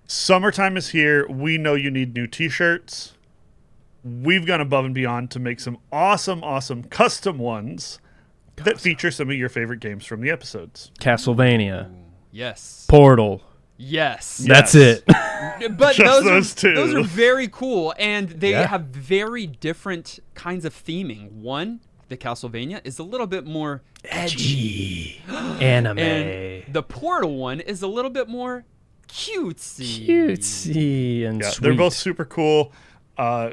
Summertime is here. We know you need new t-shirts. We've gone above and beyond to make some awesome custom ones that feature some of your favorite games from the episodes. Castlevania. Yes. Portal. Yes. That's it. But Just those those two. are very cool, and they have very different kinds of theming. One, the Castlevania, is a little bit more edgy. Anime. And the Portal one is a little bit more cutesy. Cutesy and Yeah, sweet. they're both super cool.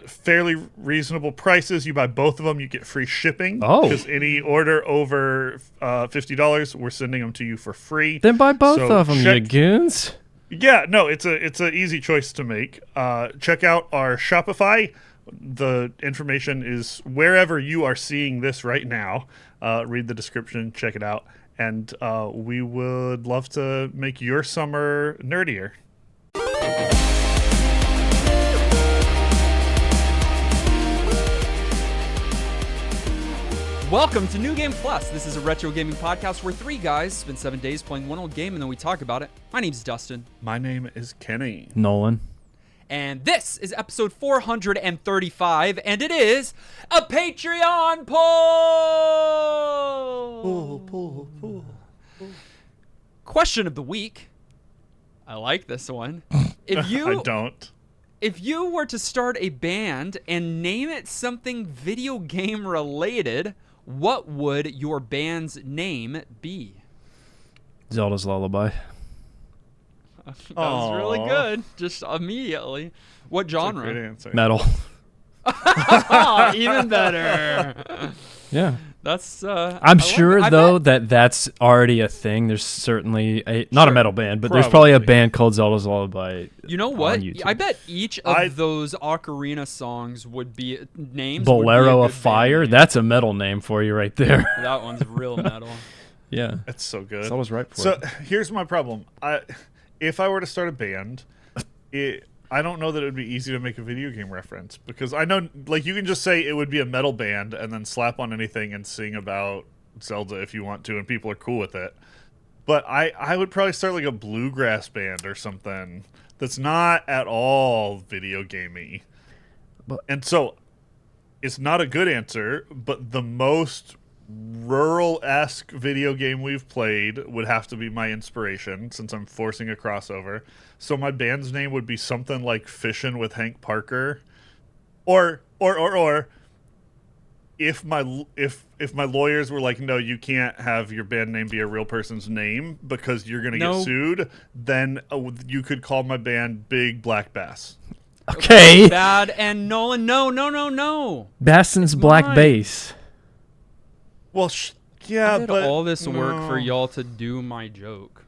Fairly reasonable prices. You buy both of them, you get free shipping. Oh. Because any order over $50, we're sending them to you for free. Then buy both So of them, you goons. Yeah, no, it's a easy choice to make. Check out our Shopify. The information is wherever you are seeing this right now. Read the description, check it out, and we would love to make your summer nerdier. Welcome to New Game Plus. This is a retro gaming podcast where three guys spend 7 days playing one old game and then we talk about it. My name's Dustin. My name is Kenny. Nolan. And this is episode 435, and it is a Patreon poll! Question of the week. I like this one. If you I don't. If you were to start a band and name it something video game related, what would your band's name be? Zelda's Lullaby. That was really good. Just immediately. What genre? Great answer. Metal. Even better. Yeah. That's I'm sure though that's already a thing. There's certainly not a metal band, but there's probably a band called Zelda's Lullaby. You know what? On YouTube. I bet each of those ocarina songs would be names. Bolero would be a of good Fire. band name. That's a metal name for you right there. That one's real metal. Yeah. That's so good. Zelda's right for So it. here's my problem. If I were to start a band, I don't know that it would be easy to make a video game reference, because I know, like, you can just say it would be a metal band and then slap on anything and sing about Zelda if you want to, and people are cool with it. But I would probably start like a bluegrass band or something that's not at all video gamey. And so it's not a good answer, but the most rural-esque video game we've played would have to be my inspiration, since I'm forcing a crossover. So my band's name would be something like Fishin' with Hank Parker, or if my lawyers were like, no, you can't have your band name be a real person's name because you're gonna get sued, then you could call my band Big Black Bass. Okay. Bad and Nolan. No. Bassin's Black Bass. Well, yeah, I did but all this work for y'all to do my joke.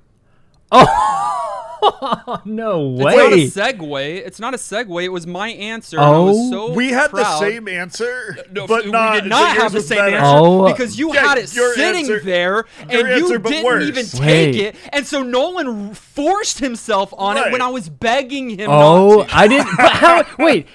Oh, no way. It's not a segue. It's not a segue. It was my answer. And I was so we had proud. the same answer, No, but we not. did not have the yours was same better. answer Oh. because you had it your sitting answer- there and your you answer, but didn't worse. even take Wait. it, and so Nolan forced himself on it when I was begging him Oh, not to. I didn't. But how? Wait.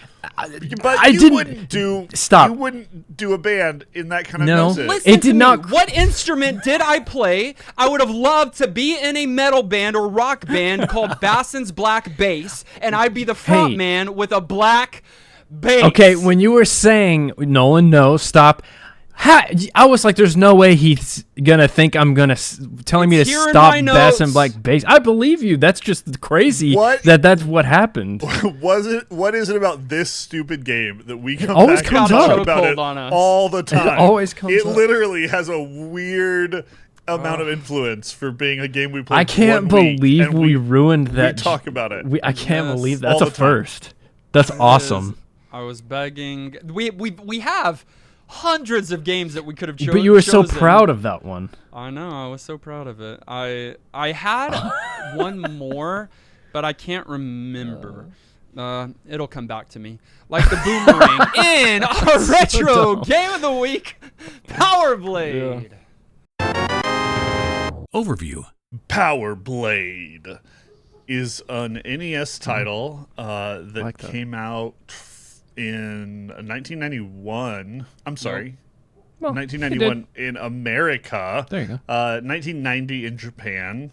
But I you didn't wouldn't do. stop. You wouldn't do a band in that kind of No. music. Listen It did to me. not- What instrument did I play? I would have loved to be in a metal band or rock band called Bassin's Black Bass, and I'd be the front man with a black bass. Okay, when you were saying Nolan, no, stop. I was like, "There's no way he's gonna think I'm gonna telling me to It's here in stop my Bass and notes. Black Bass." I believe you. That's just crazy. What? That's what happened. What is it about this stupid game that we come always back comes and talk up. about it Chokehold on us. all the time? always comes It up. literally has a weird amount of influence for being a game we played. I can't one week, believe and we ruined that. We talk about it. I can't Yes. believe All that's a the time. first. That's awesome. I was begging. We have hundreds of games that we could have chosen. But you were so proud of that one. I know. I was so proud of it. I had one more, but I can't remember. It'll come back to me. Like the boomerang in our retro game of the week, Power Blade. Overview. Power Blade is an NES title that like that. came out in 1991. I'm sorry. Well, 1991 in America. There you go. 1990 in Japan.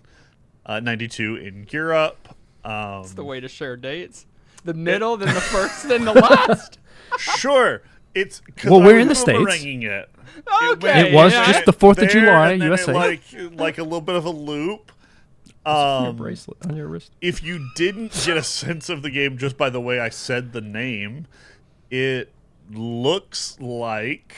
92 in Europe. That's the way to share dates. The middle, then the first, then the last. Sure. It's Well, we're in the boomeranging it. Okay. It was yeah. just the 4th of There, July, and then USA. it like a little bit of a loop. Your bracelet on your wrist. If you didn't get a sense of the game just by the way I said the name, it looks like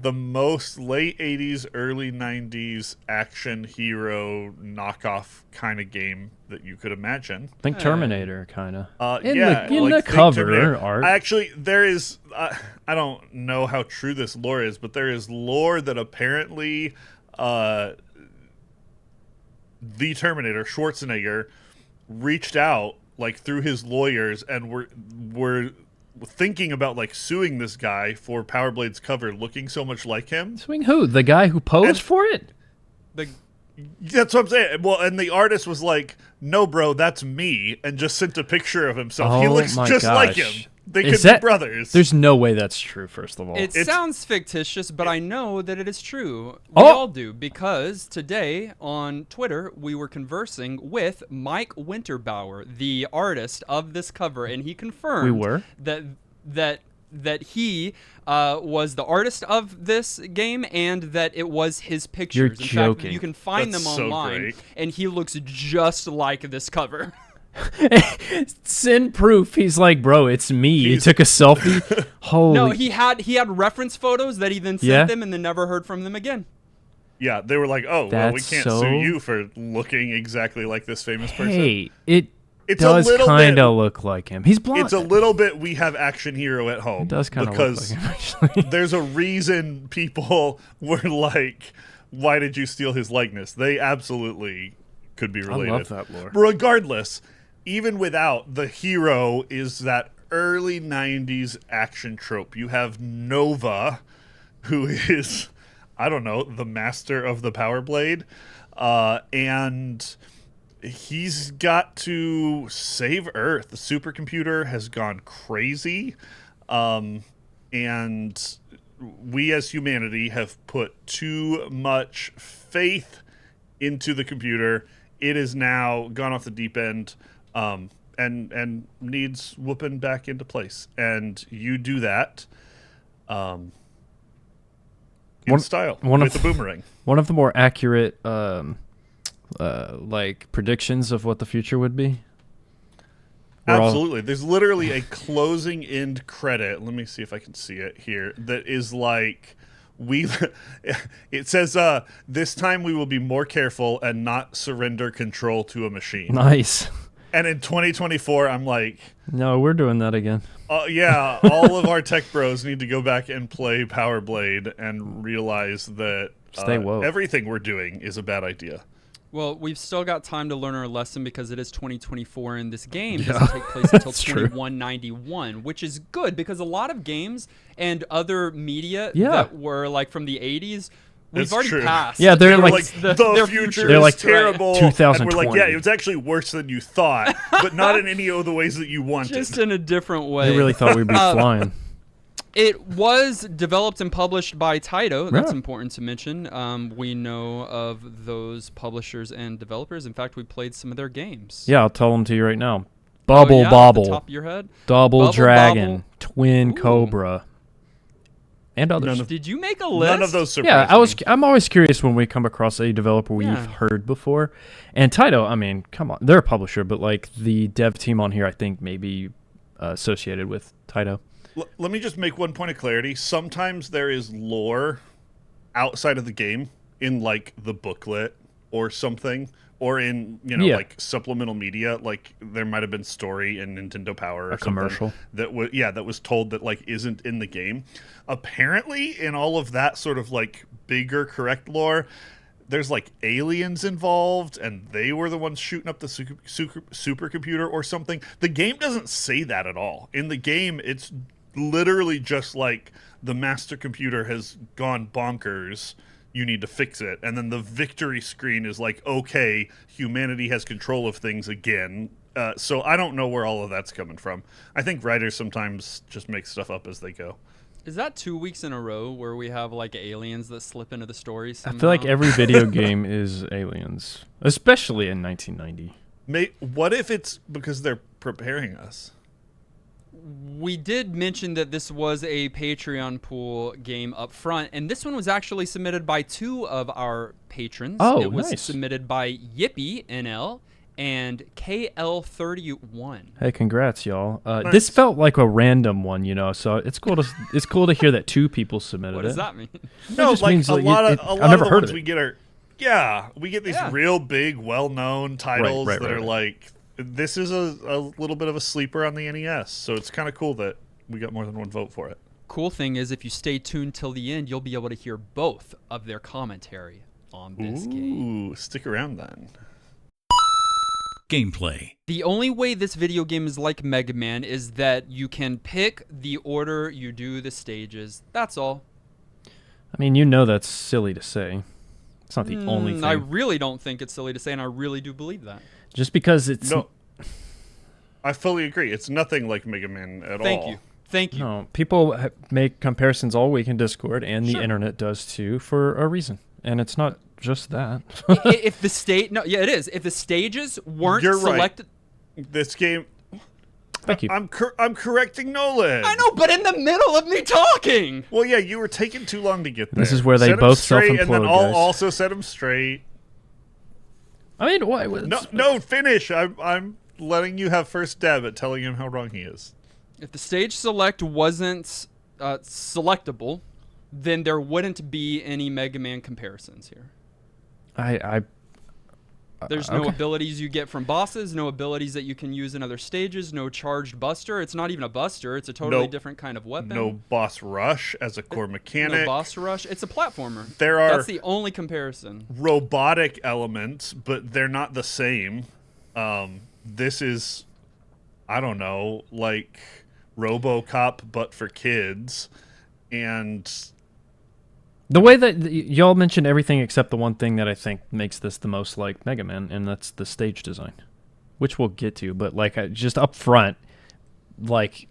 the most late 80s, early 90s action hero knockoff kind of game that you could imagine. Think Terminator, kind of. In Yeah, the like, think cover Terminator. art. Actually, there is. I don't know how true this lore is, but there is lore that apparently the Terminator, Schwarzenegger, reached out like through his lawyers and were thinking about like suing this guy for Power Blade's cover looking so much like him. Swing who? The guy who posed for it? That's what I'm saying. Well, and the artist was like, "No, bro, that's me," and just sent a picture of himself. He Oh looks my just like gosh. him. They Is could be that- brothers. There's no way that's true, first of all. It sounds fictitious, but I know that it is true. We Oh! all do, because today on Twitter we were conversing with Mike Winterbauer, the artist of this cover, and he confirmed We were? that he was the artist of this game and that it was his pictures. In joking. fact, you can find That's them so online, great. and he looks just like this cover. Send proof. He's like, bro, it's me. He took a selfie. Holy. No, he had reference photos that he then sent Yeah? them and then never heard from them again. Yeah, they were like, "Oh, well, we That's can't so- sue you for looking exactly like this famous person." Hey, it It's does a little kind bit. of look like him. He's blonde. It's a little bit. We have action hero at home. It does kind of look because like him, actually. there's a reason people were like, "Why did you steal his likeness?" They absolutely could be related. love that lore. Regardless, even without, the hero is that early 90s action trope. You have Nova, who is, I don't know, the master of the Power Blade, and he's got to save Earth. The supercomputer has gone crazy, and we as humanity have put too much faith into the computer. It is now gone off the deep end, and needs whooping back into place. And you do that in style with the boomerang. One of the more accurate like predictions of what the future would be. Absolutely. There's literally a closing end credit. Let me see if I can see it here. That is like, it says, this time we will be more careful and not surrender control to a machine. Nice. And in 2024, I'm like, No, we're doing that again. yeah, all of our tech bros need to go back and play Power Blade and realize that Stay woke. everything we're doing is a bad idea. Well, we've still got time to learn our lesson because it is 2024 and this game doesn't take place until that's true. 2191, which is good because a lot of games and other media Yeah. that were like from the 80s, we've That's already true. passed. Yeah, they're They were like the their future They're is like terrible. 2020. And we're like, yeah, it was actually worse than you thought, but not in any of the ways that you wanted. just in a different way. They really thought we'd be flying. It was developed and published by Taito. That's Yeah. important to mention. We know of those publishers and developers. In fact, we played some of their games. Yeah, I'll tell them to you right now. Bubble Oh, yeah, off Bobble, the top of your head. Double Bubble Dragon, Bobble. Twin Ooh. Cobra, and others. None of- Did you make a list? None of those Yeah, surprised me. I'm always curious when we come across a developer we've Yeah. heard before. And Taito, I mean, come on, they're a publisher, but like the dev team on here, I think maybe associated with Taito. Let me just make one point of clarity. Sometimes there is lore outside of the game in like the booklet or something, or in Yeah. like supplemental media. Like there might have been story in Nintendo Power or A something commercial. that was that was told that like isn't in the game. Apparently, in all of that sort of like bigger correct lore, there's like aliens involved, and they were the ones shooting up the supercomputer or something. The game doesn't say that at all. In the game, it's literally just like the master computer has gone bonkers. You need to fix it. And then the victory screen is like, okay, humanity has control of things again. So I don't know where all of that's coming from. I think writers sometimes just make stuff up as they go. Is that 2 weeks in a row where we have like aliens that slip into the story somehow? I feel like every video game is aliens, especially in 1990. What if it's because they're preparing us? We did mention that this was a Patreon pool game up front, and this one was actually submitted by 2 of our patrons. Oh, it was nice. submitted by Yippee NL and KL31. Hey, congrats, y'all. Nice. This felt like a random one, so it's cool to hear that 2 people submitted What it. does that mean? No, just like means a like lot of I've never the heard ones of we it. get are we get these Yeah. real big, well-known titles Right, that are right. like this is a little bit of a sleeper on the NES, so it's kind of cool that we got more than one vote for it. Cool thing is, if you stay tuned till the end, you'll be able to hear both of their commentary on this game. Ooh, stick around then. Gameplay. The only way this video game is like Mega Man is that you can pick the order you do the stages. That's all. I mean, that's silly to say. It's not the only thing. I really don't think it's silly to say, and I really do believe that. Just because it's No, I fully agree. It's nothing like Mega Man at all. Thank you. No, people make comparisons all week in Discord, and the Sure. internet does too, for a reason. And it's not just that. If the it is. If the stages weren't You're right. selected, This game. Thank you. I'm correcting Nolan. I know, but in the middle of me talking. Well, yeah, you were taking too long to get there. This is where they Set him both straight, and then self-implode, I'll guys. also set him straight. I mean, what? No, finish. I'm letting you have first dab at telling him how wrong he is. If the stage select wasn't selectable, then there wouldn't be any Mega Man comparisons here. There's no okay. abilities you get from bosses, no abilities that you can use in other stages, no charged buster. It's not even a buster. It's a totally different kind of weapon. No boss rush as a core mechanic. No boss rush. It's a platformer. There are That's the only comparison. robotic elements, but they're not the same. This is, I don't know, like RoboCop, but for kids. And The way that y'all mentioned everything except the one thing that I think makes this the most like Mega Man, and that's the stage design, which we'll get to. But just up front, that's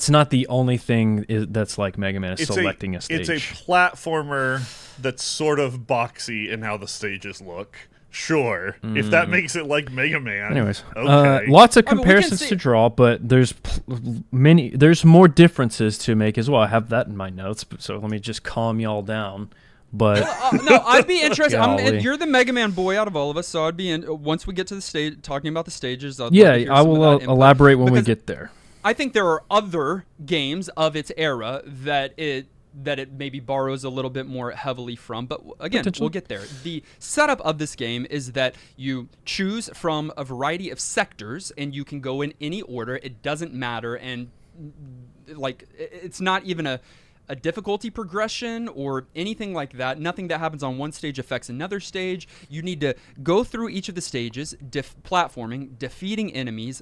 not the only thing that's like Mega Man is selecting a stage. It's a platformer that's sort of boxy in how the stages look. Sure, if that makes it like Mega Man. Anyways, okay. lots of I mean, we can comparisons see- to draw, but there's there's more differences to make as well. I have that in my notes, so let me just calm y'all down. But No, I'd be interested. Golly. You're the Mega Man boy out of all of us, so I'd be in. Once we get to the stage, talking about the stages. I'd love to yeah, hear I some of will that input. elaborate when we Because get there. I think there are other games of its era that it maybe borrows a little bit more heavily from. But again, Potentially. we'll get there. The setup of this game is that you choose from a variety of sectors, and you can go in any order. It doesn't matter, and it's not even a difficulty progression or anything like that. Nothing that happens on one stage affects another stage. You need to go through each of the stages, platforming, defeating enemies,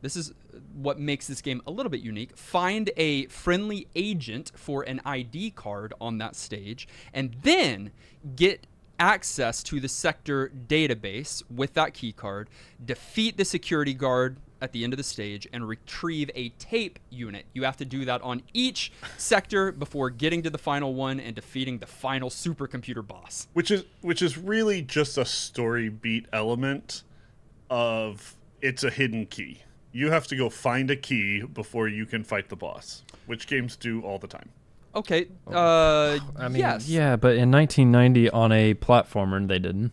this is what makes this game a little bit unique. Find a friendly agent for an ID card on that stage, and then get access to the sector database with that key card, defeat the security guard at the end of the stage, and retrieve a tape unit. You have to do that on each sector before getting to the final one and defeating the final supercomputer boss. Which is really just a story beat element of it's a hidden key. You have to go find a key before you can fight the boss, which games do all the time. Okay. I mean, yes. yeah, but in 1990 on a platformer, they didn't.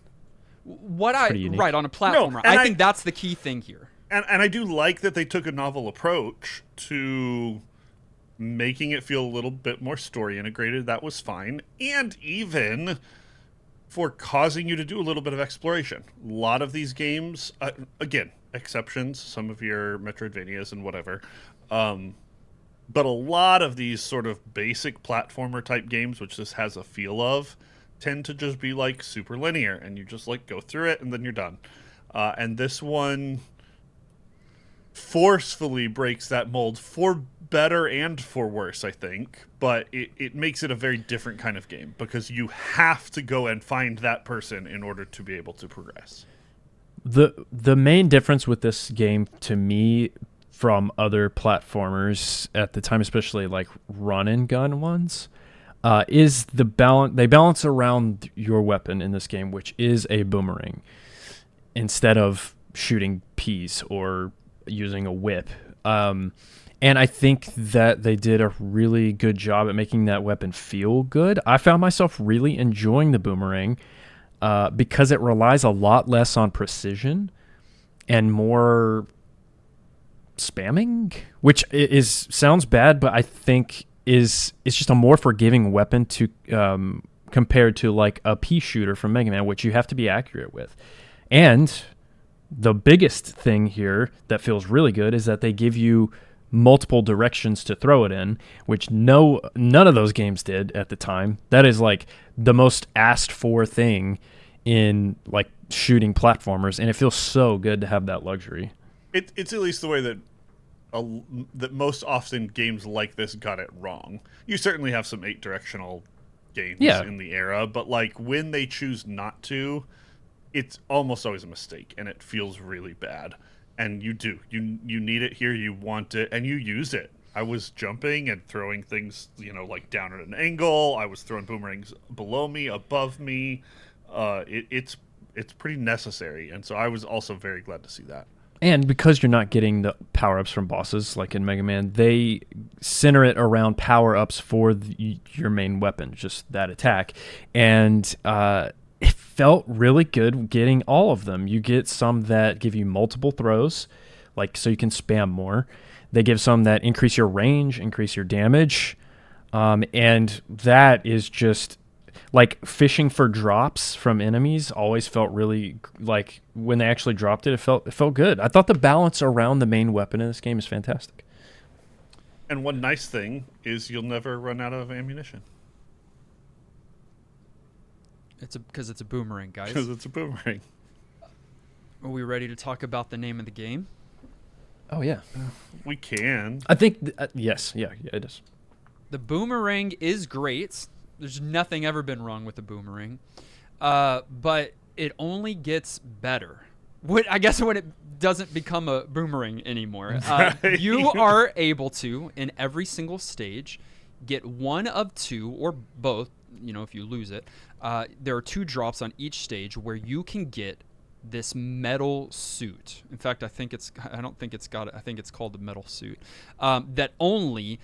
Pretty unique. Right, on a platformer. and I think that's the key thing here. And I do like that they took a novel approach to making it feel a little bit more story integrated. That was fine. And even for causing you to do a little bit of exploration. A lot of these games, again, exceptions, some of your Metroidvanias and whatever, but a lot of these sort of basic platformer type games, which this has a feel of, tend to just be like super linear, and you just like go through it and then you're done. And this one forcefully breaks that mold for better and for worse, I think, but it makes it a very different kind of game because you have to go and find that person in order to be able to progress. The main difference with this game to me from other platformers at the time, especially like run and gun ones, is the balance. They balance around your weapon in this game, which is a boomerang. instead of shooting peas or using a whip. And I think that they did a really good job at making that weapon feel good. I found myself really enjoying the boomerang because it relies a lot less on precision and more spamming, which sounds bad, but I think it's just a more forgiving weapon to compared to like a pea shooter from Mega Man, which you have to be accurate with. And the biggest thing here that feels really good is that they give you multiple directions to throw it in, which none of those games did at the time. That is like the most asked for thing in like shooting platformers, and it feels so good to have that luxury. It's at least the way that that most often games like this got it wrong. You certainly have some 8-directional games in the era, but like when they choose not to, it's almost always a mistake, and it feels really bad. And you need it here, you want it, and you use it. I was jumping and throwing things, like down at an angle. I was throwing boomerangs below me, above me. It's pretty necessary, and so I was also very glad to see that. And because you're not getting the power-ups from bosses like in Mega Man, they center it around power-ups for your main weapon, just that attack. And it felt really good getting all of them. You get some that give you multiple throws, like so you can spam more. They give some that increase your range, increase your damage. And that is just like fishing for drops from enemies always felt really like when they actually dropped it felt good. I thought the balance around the main weapon in this game is fantastic. And one nice thing is you'll never run out of ammunition. Because it's a boomerang, guys. Because it's a boomerang. Are we ready to talk about the name of the game? Oh yeah, we can. I think yes, yeah, it is. The boomerang is great. There's nothing ever been wrong with the boomerang, but it only gets better. I guess when it doesn't become a boomerang anymore. Right. You are able to, in every single stage, get one of two or both. If you lose it, there are 2 drops on each stage where you can get this metal suit. In fact, I think it's called the metal suit that only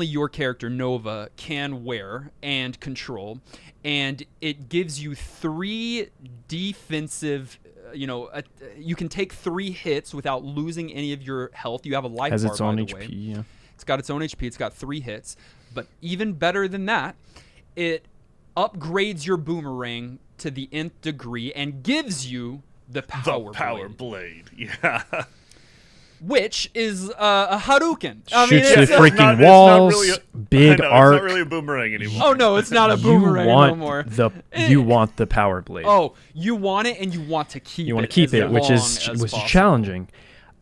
your character Nova can wear and control, and it gives you 3 defensive. You can take 3 hits without losing any of your health. You have a life has bar, its own by the HP. way. Yeah, it's got its own HP. It's got 3 hits, but even better than that, it upgrades your boomerang to the nth degree and gives you the power blade. Yeah. Which is a Hadouken. Shoots the freaking walls. Big arc. It's not really a boomerang anymore. Oh no, it's not a boomerang no more. You want the power blade. Oh, you want it, and you want to keep it. You want to keep it, which is challenging.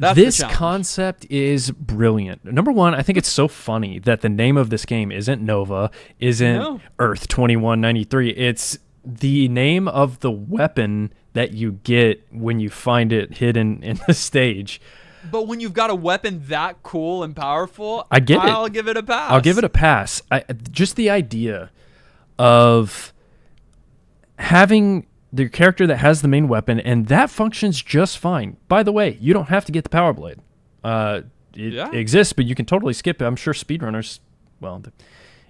That's this concept is brilliant. Number one, I think it's so funny that the name of this game isn't Nova, isn't Earth 2193. It's the name of the weapon that you get when you find it hidden in the stage. But when you've got a weapon that cool and powerful, I'll give it a pass. I'll give it a pass. Just the idea of having the character that has the main weapon, and that functions just fine. By the way, you don't have to get the power blade. It exists, but you can totally skip it. I'm sure speedrunners,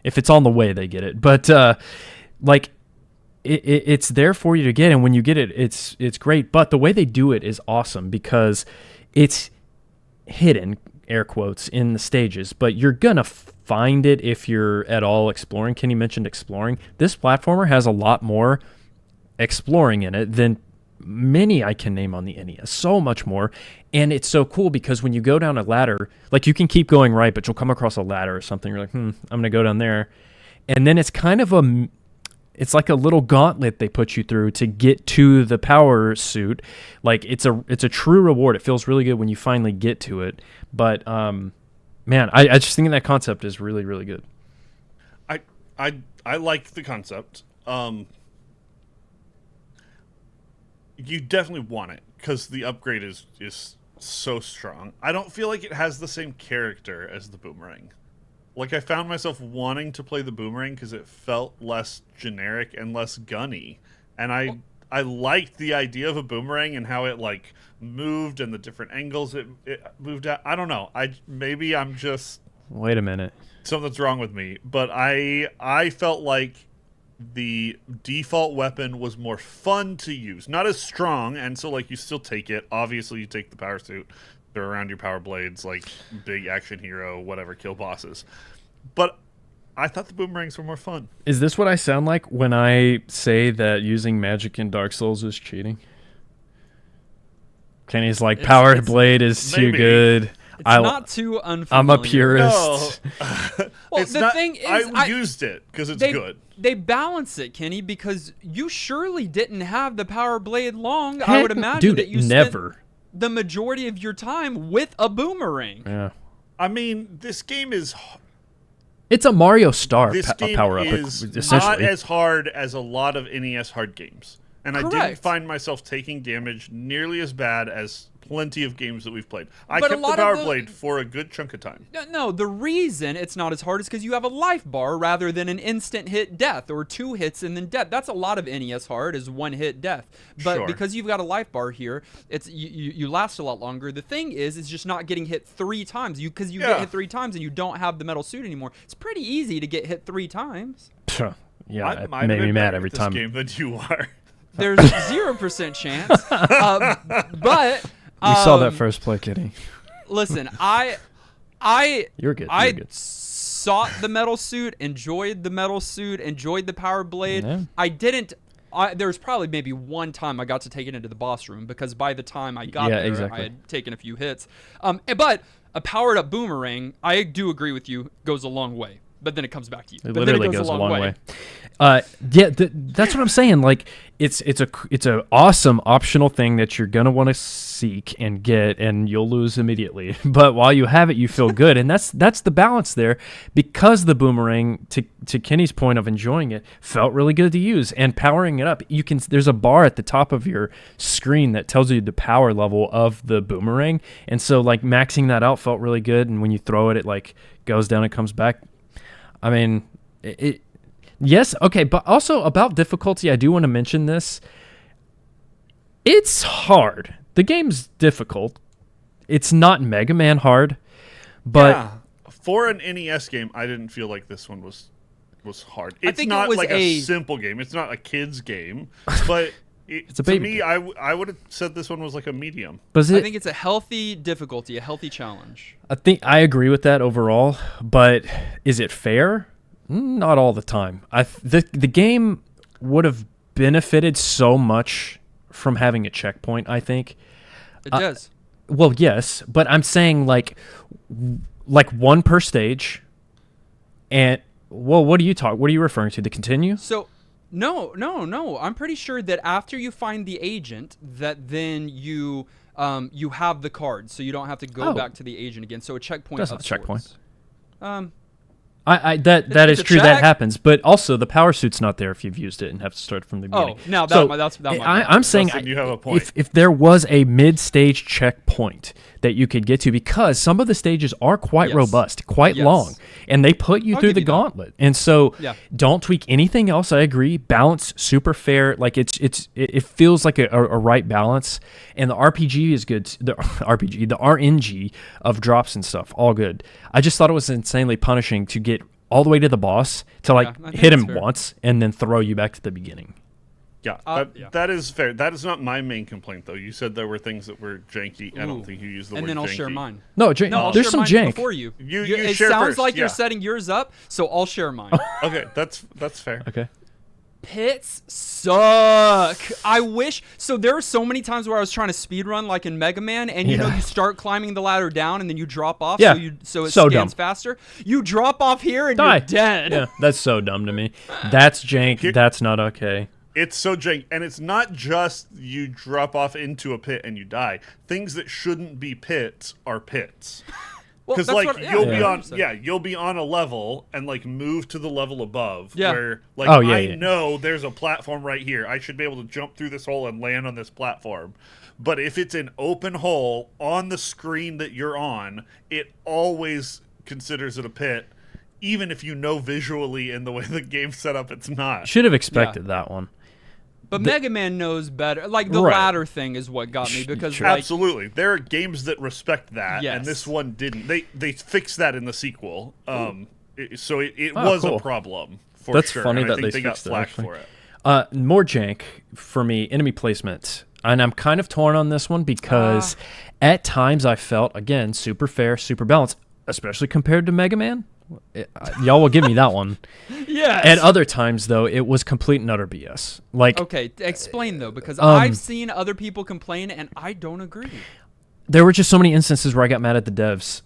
if it's on the way, they get it. But it's there for you to get, and when you get it, it's great. But the way they do it is awesome because it's hidden, air quotes, in the stages, but you're gonna find it if you're at all exploring. Kenny mentioned exploring. This platformer has a lot more exploring in it than many I can name on the NES. So much more. And it's so cool because when you go down a ladder, like you can keep going right, but you'll come across a ladder or something. You're like, I'm gonna go down there. And then it's kind of it's like a little gauntlet they put you through to get to the power suit. Like it's a true reward. It feels really good when you finally get to it. But man, I just think that concept is really, really good. I like the concept. You definitely want it because the upgrade is so strong. I don't feel like it has the same character as the boomerang. Like, I found myself wanting to play the boomerang because it felt less generic and less gunny. And I liked the idea of a boomerang and how it like moved and the different angles it moved at. I don't know. Maybe I'm just Wait a minute. something's wrong with me, but I felt like the default weapon was more fun to use, not as strong, and so like you still take it. Obviously, you take the power suit, they're around your power blades, like big action hero, whatever, kill bosses. But I thought the boomerangs were more fun. Is this what I sound like when I say that using magic in Dark Souls is cheating? Kenny's like, Power Blade is too maybe. good. It's not too unfamiliar. I'm a purist. No. Well, It's the not- thing is, I used it because it's good. They balance it, Kenny, because you surely didn't have the power blade long. I would imagine that you never. spent the majority of your time with a boomerang. Yeah. I mean, this game is It's a Mario Star this game power up, is not essentially. as hard as a lot of NES hard games, and I didn't Correct. find myself taking damage nearly as bad as plenty of games that we've played. I But a kept the lot of power the- blade for a good chunk of time. No, the reason it's not as hard is because you have a life bar rather than an instant hit death or 2 hits and then death. That's a lot of NES hard is 1 hit death. But Sure. because you've got a life bar here, it's you last a lot longer. The thing is just not getting hit 3 times. Because you get Yeah. hit 3 times and you don't have the metal suit anymore. It's pretty easy to get hit 3 times. Yeah, I it might made have me been mad better every at this time. game than you are. There's 0% chance. But We saw that first play, Kenny. listen, You're good. I You're good. sought the metal suit, enjoyed the metal suit, enjoyed the power blade. Yeah. I didn't. There was probably maybe one time I got to take it into the boss room because by the time I got there, exactly. I had taken a few hits. But a powered up boomerang, I do agree with you, goes a long way. But then it comes back to you. It But then literally goes a long way. That's what I'm saying. Like it's a awesome optional thing that you're gonna want to seek and get, and you'll lose immediately. But while you have it, you feel good, and that's the balance there. Because the boomerang, to Kenny's point of enjoying it, felt really good to use, and powering it up. There's a bar at the top of your screen that tells you the power level of the boomerang, and so like maxing that out felt really good. And when you throw it, it like goes down and comes back. I mean, yes, okay, but also about difficulty, I do want to mention this. It's hard. The game's difficult. It's not Mega Man hard, but Yeah. For an NES game, I didn't feel like this one was hard. It's think it not was like a simple game. It's not a kid's game, but It's a to baby me, game. I would have said this one was like a medium. was I it? think it's a healthy difficulty, a healthy challenge. I think I agree with that overall, but is it fair? Not all the time. The game would have benefited so much from having a checkpoint, I think. It does. Well, yes, but I'm saying like one per stage. And well, what are you referring to? The continue? So, no. I'm pretty sure that after you find the agent, that then you have the card, so you don't have to go Oh. back to the agent again. So a checkpoint. That's of not a checkpoint. sorts. That is it's a true. That check. happens, but also the power suit's not there if you've used it and have to start from the beginning. Oh, now So, that might I'm saying Dustin, you have a point. if there was a mid-stage checkpoint that you could get to, because some of the stages are quite Yes. robust, quite Yes. long, and they put you I'll through give the you that. gauntlet. And so, Yeah. don't tweak anything else. I agree. Balance, super fair. Like it feels like a right balance, and the RPG is good. The RNG of drops and stuff, all good. I just thought it was insanely punishing to get all the way to the boss to I think hit him that's fair. once and then throw you back to the beginning. Yeah, yeah. that is fair. That is not my main complaint, though. You said there were things that were janky. I Ooh. don't think you used the And word then I'll janky. share mine. No, No, I'll there's share some mine jank. before you. You it share sounds first, like yeah. you're setting yours up, so I'll share mine. Okay, that's fair. Okay. Pits suck. I wish. So there are so many times where I was trying to speed run, like in Mega Man, and you know Yeah. you start climbing the ladder down, and then you drop off. Yeah. So it So scans dumb. faster. You drop off here, and Die. you're dead. Yeah, that's so dumb to me. That's jank. Here- That's not okay. It's so jank, and it's not just you drop off into a pit and you die. Things that shouldn't be pits are pits. Well, Because that's like what- yeah, you'll be yeah, on, 100%. yeah, you'll be on a level and like move to the level above. Yeah. Where like Oh, yeah, I yeah. know there's a platform right here. I should be able to jump through this hole and land on this platform. But if it's an open hole on the screen that you're on, it always considers it a pit, even if you know visually in the way the game's set up it's not. Should have expected that one. But Mega Man knows better. Like the Right. ladder thing is what got me because Sure. like, Absolutely, there are games that respect that, Yes. and this one didn't. They fixed that in the sequel. So it Oh, was cool. a problem for That's sure. funny and I that think they got fixed it, flack actually. for it. More jank for me, enemy placement. And I'm kind of torn on this one because at times I felt, again, super fair, super balanced, especially compared to Mega Man. Y'all will give me that one. yes. At other times, though, it was complete and utter BS. Like, Okay, explain though, because I've seen other people complain and I don't agree. there were just so many instances where I got mad at the devs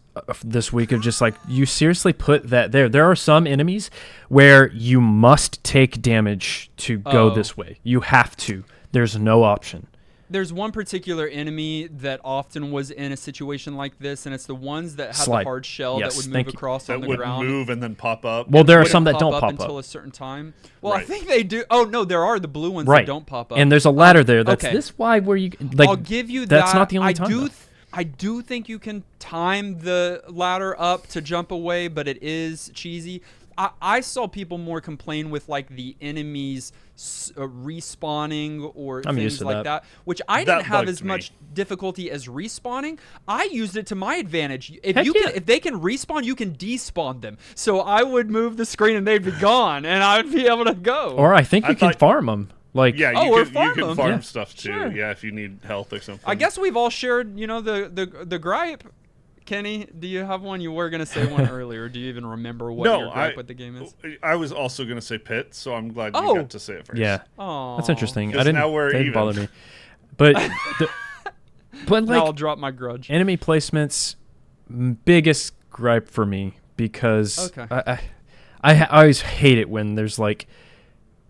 this week of just like, you seriously put that there. There are some enemies where you must take damage to go this way. You have to. There's no option. There's one particular enemy that often was in a situation like this, and it's the ones that have Slide. the hard shell Yes, that would thank move you. across on That the would ground. move and then pop up. Well, there are Wouldn't some that don't pop until up. a certain time. Well, I Right. think they do. Oh no, there are the blue ones Right. that don't pop up. And there's a ladder there. That's okay. this wide where you like. I'll give you that's that. not the only time, though. I do think you can time the ladder up to jump away, but it is cheesy. I saw people more complain with like the enemies respawning or I'm used things to like that. that, which I That didn't have bugged as me. much difficulty as respawning. I used it to my advantage. If Heck you yeah. can, if they can respawn, you can despawn them. So I would move the screen and they'd be gone, and I would be able to go. Or I think I you can thought- farm them. Like, Yeah, Oh, you or can, farm you can them. farm Yeah. stuff too. Sure. Yeah, if you need health or something. I guess we've all shared, the gripe. Kenny, do you have one? You were gonna say one earlier. Do you even remember what your gripe with the game is? I was also going to say Pit, so I'm glad you Oh. got to say it first. yeah, Oh, that's interesting. I 'Cause didn't. now we're They didn't even. bother me. But, but Now I'll like drop my grudge. enemy placements, biggest gripe for me because Okay. I always hate it when there's like,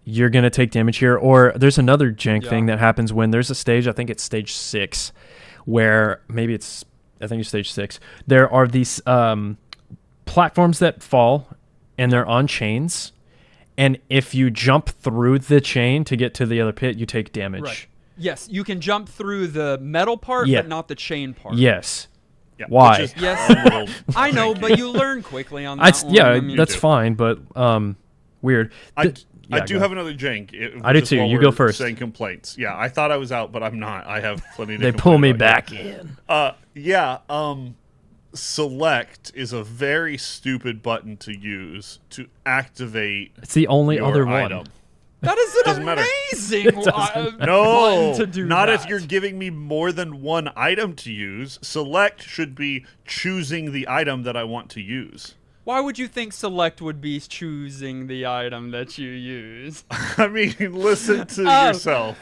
you're gonna take damage here, or there's another jank thing Yeah. that happens when there's a stage. I think it's stage 6, where I think it's stage 6. There are these platforms that fall, and they're on chains. And if you jump through the chain to get to the other pit, you take damage. Right. Yes, you can jump through the metal part, Yeah. but not the chain part. Yes. Yeah, Why? which is Yes. a little I know, janky. but you learn quickly on that one. Yeah, I mean, that's do. fine, but weird. I do have another jank. I do just too. while You go we're first. Saying complaints. Yeah, I thought I was out, but I'm not. I have plenty to They complain pull me about back in. here. Select is a very stupid button to use to activate It's the only your other item. one. that is an Doesn't matter. amazing doesn't No, button to do not that. if you're giving me more than one item to use. Select should be choosing the item that I want to use. Why would you think select would be choosing the item that you use? I mean, listen to Oh. yourself.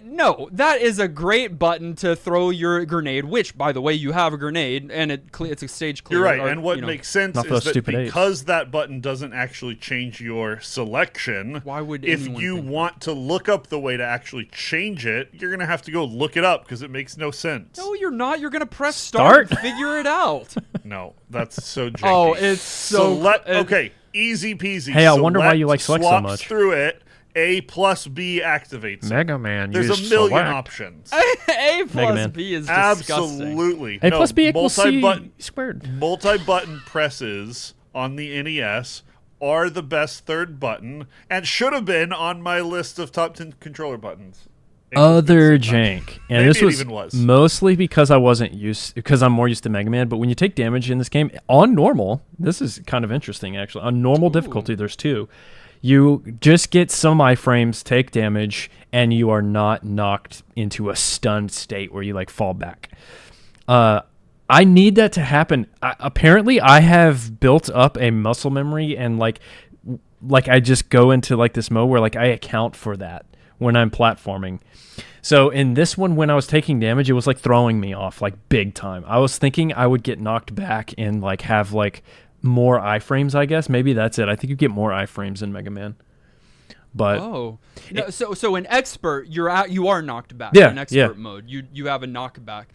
No, that is a great button to throw your grenade, which, by the way, you have a grenade, and it's a stage clear. You're right, or, and what you know, makes sense Not is those that stupid apes. because that button doesn't actually change your selection, Why would if anyone you think that? want to look up the way to actually change it, you're going to have to go look it up because it makes no sense. No, you're not. You're gonna press start, Start? and figure it out. No, that's so janky. Oh, it's so okay, easy peasy. Hey, I wonder why you like Select Select so swaps much. through it. A plus B activates it. Mega Man. There's a million options. A plus Man. B is disgusting. Absolutely. A No, plus B equals C multi-button- squared. Multi-button presses on the NES are the best third button and should have been on my list of top 10 controller buttons. Other jank, and Maybe this it was, even was. mostly because because I'm more used to Mega Man. But when you take damage in this game on normal, this is kind of interesting actually. On normal difficulty, there's 2. You just get some iframes, take damage, and you are not knocked into a stunned state where you like fall back. I need that to happen. Apparently, I have built up a muscle memory, and like I just go into like this mode where like I account for that when I'm platforming. So in this one, when I was taking damage, it was like throwing me off like big time. I was thinking I would get knocked back and like have like more iframes, I guess. Maybe that's it. I think you get more iframes in Mega Man. But Oh, no, so in expert, you are knocked back. Yeah, in expert yeah. mode, you have a knockback.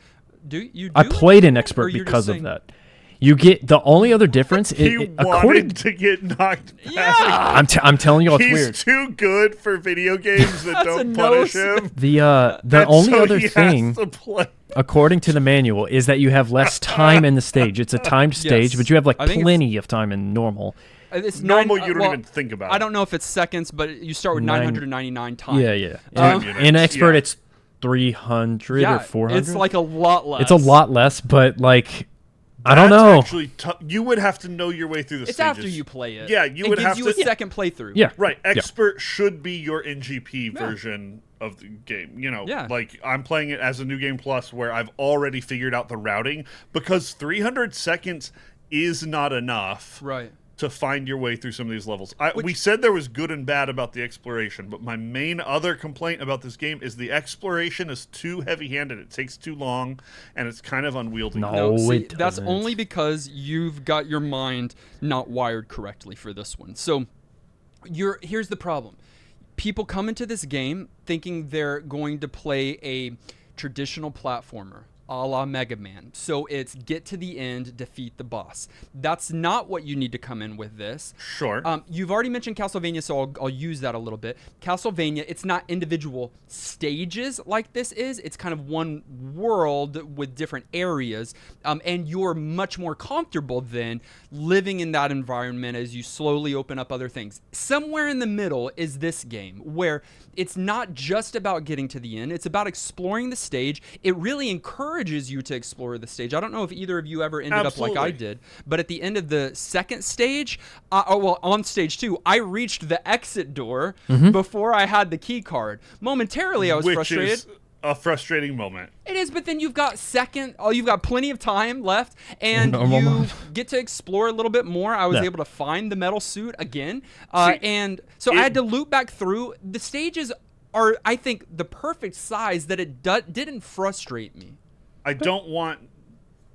I played in Or expert you're just because of saying- that. You get the only other difference He is wanted according. to get knocked back. Yeah. I'm telling you, it's He's weird. too good for video games that That's a don't no punish sense. him. The And only so other he thing, has to play. according to the manual, is that you have less time in the stage. It's a timed stage, Yes. but you have like I think it's- plenty of time in normal. It's normal. You don't even think about it. I don't know if it's seconds, but you start with 999 time. Yeah. Time units, In expert, yeah. it's 300 or 400. It's like a lot less. It's a lot less, but like I don't That's know. Actually, you would have to know your way through the It's stages. after you play it. Yeah, you would have It gives you to. a second playthrough. Yeah. Right, expert should be your NGP version of the game. You know, Yeah. like I'm playing it as a New Game Plus where I've already figured out the routing because 300 seconds is not enough Right. to find your way through some of these levels. We said there was good and bad about the exploration, but my main other complaint about this game is the exploration is too heavy-handed. It takes too long, and it's kind of unwieldy. No. See, it that's doesn't. only because you've got your mind not wired correctly for this one. So here's the problem. People come into this game thinking they're going to play a traditional platformer, a la Mega Man. So it's get to the end, defeat the boss. That's not what you need to come in with this. Sure. You've already mentioned Castlevania, so I'll use that a little bit. Castlevania, it's not individual stages like this is. It's kind of one world with different areas, and you're much more comfortable then living in that environment as you slowly open up other things. Somewhere in the middle is this game, where it's not just about getting to the end. It's about exploring the stage. It really encourages you to explore the stage. I don't know if either of you ever ended up like I did, but at the end of the second stage, on stage 2, I reached the exit door before I had the key card. Momentarily, I was frustrated. Which is a frustrating moment. It is, but then you've got you've got plenty of time left, and Normal you mode. get to explore a little bit more. I was Yeah. able to find the metal suit again, See, and so I had to loop back through. The stages are, I think, the perfect size that it didn't frustrate me. I don't want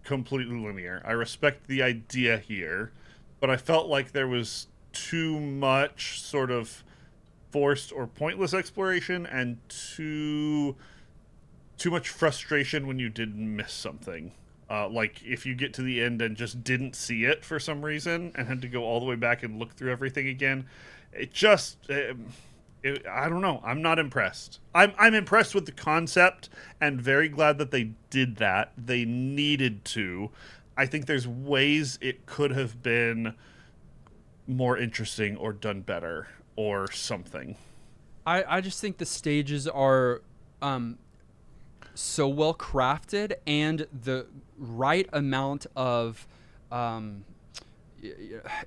completely linear. I respect the idea here, but I felt like there was too much sort of forced or pointless exploration and too much frustration when you did miss something. Like if you get to the end and just didn't see it for some reason and had to go all the way back and look through everything again, it just I don't know. I'm not impressed. I'm impressed with the concept and very glad that they did that. They needed to. I think there's ways it could have been more interesting or done better or something. I just think the stages are so well crafted and the right amount of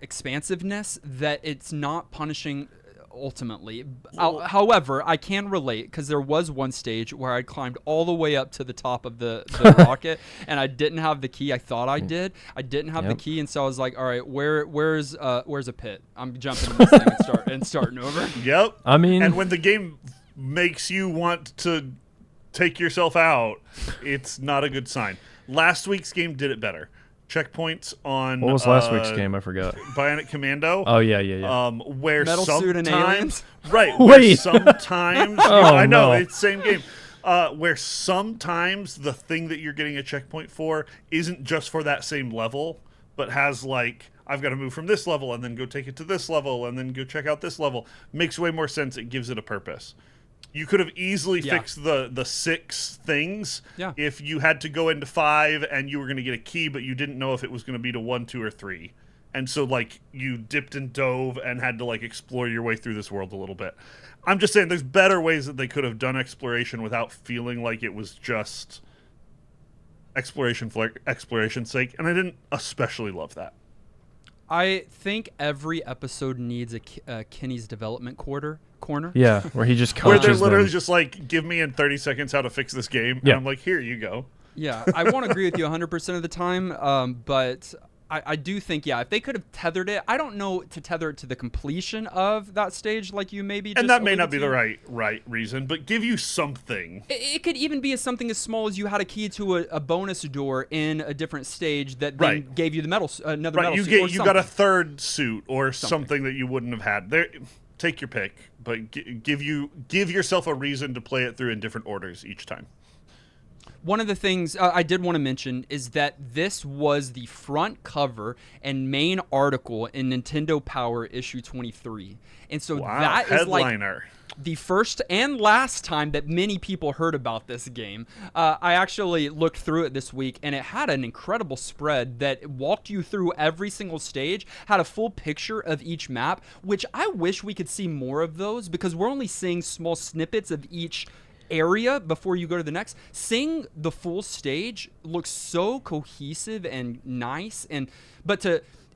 expansiveness that it's not punishing ultimately. However, I can relate because there was one stage where I climbed all the way up to the top of the rocket and I didn't have the key. I thought I did. I didn't have the key, and so I was like, all right, where's a pit? I'm jumping in this thing and starting over. Yep. I mean, and when the game makes you want to take yourself out, it's not a good sign. Last week's game did it better. Checkpoints on what was last week's game? I forgot. Bionic Commando. Oh yeah. Where Metal suit and aliens? Right. Wait. Where sometimes I know no. it's the same game. Where sometimes the thing that you're getting a checkpoint for isn't just for that same level, but has like, I've got to move from this level and then go take it to this level and then go check out this level. Makes way more sense. It gives it a purpose. You could have easily fixed the 6 things if you had to go into 5 and you were going to get a key, but you didn't know if it was going to be to 1, 2, or 3. And so, like, you dipped and dove and had to, like, explore your way through this world a little bit. I'm just saying there's better ways that they could have done exploration without feeling like it was just exploration for exploration's sake, and I didn't especially love that. I think every episode needs a Kenny's development corner. Yeah, where he just Where coaches they're literally them. just like, give me in 30 seconds how to fix this game. Yeah. And I'm like, here you go. Yeah, I won't agree with you 100% of the time, but I do think, if they could have tethered it, I don't know to tether it to the completion of that stage like you maybe just And that may not alluded be to. the right reason, but give you something. It could even be something as small as you had a key to a bonus door in a different stage that then gave you the another Right, metal suit or you got a something. third suit or something that you wouldn't have had. There, take your pick, but give yourself a reason to play it through in different orders each time. One of the things I did want to mention is that this was the front cover and main article in Nintendo Power issue 23. And so Wow, that is like headliner. the first and last time that many people heard about this game. I actually looked through it this week, and it had an incredible spread that walked you through every single stage, had a full picture of each map, which I wish we could see more of those, because we're only seeing small snippets of each area before you go to the next. Seeing the full stage looks so cohesive and nice,